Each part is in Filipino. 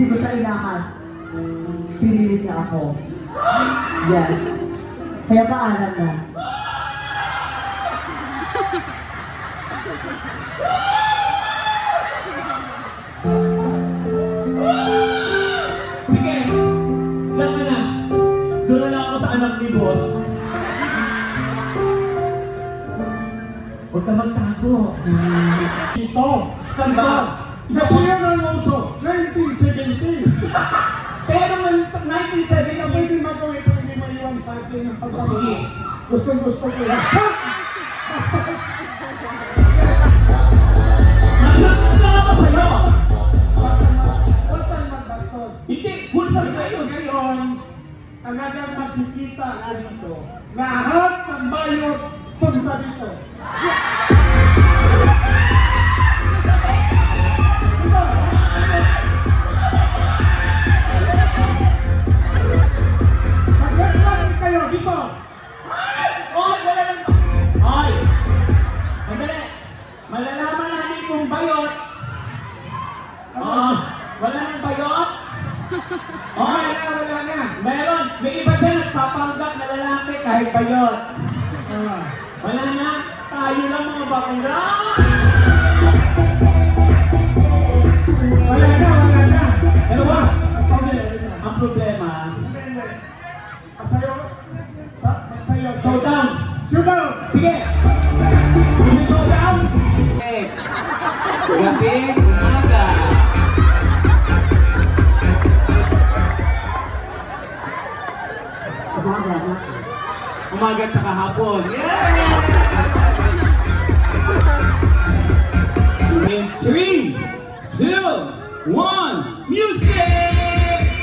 ko siya inakas. Pinilit niya ako. Yes. Kaya paalam na. Sige, lang ka na. Doon na lang ako sa anak ni boss. Huwag ka magtago. Ito. Saan ba? Kasi yan ang uso. 1970s. Pero sa 1970, Kasi si Mago ito hindi maiwan sa atin ng pagkakas. sige. Gusto ko yan. Nasaan ako sa'yo? Huwag tayong magbastos. Hindi, kung saan kayo. Ngayon, talagang makikita na dito. Lahat ng bayot punta dito. Magkakaroon kayo dito. Oy, wala nang... Oy! Madali! Malalaman namin kung bayot. Wala nang bayot? Oy! Wala na. Meron! May iba dyan nagpapanggap na lalaki kahit bayot. Wala na! Tayo lang mga bakura! Wala na. Pero boss, Okay. ang problema... Sayo. Showdown! Showdown! Sige! Gusto showdown? Gabi, umaga. Umaga tsaka hapon. In 3, 2, 1, music!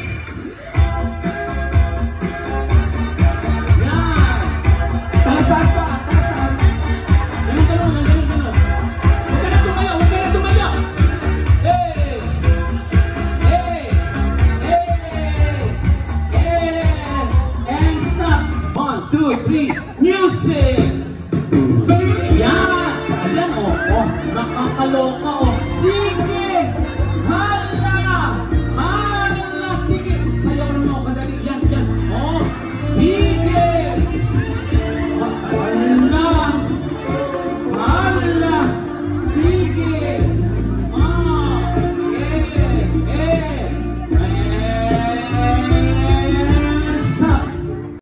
Music! Yan! Ayan, nakakaloka,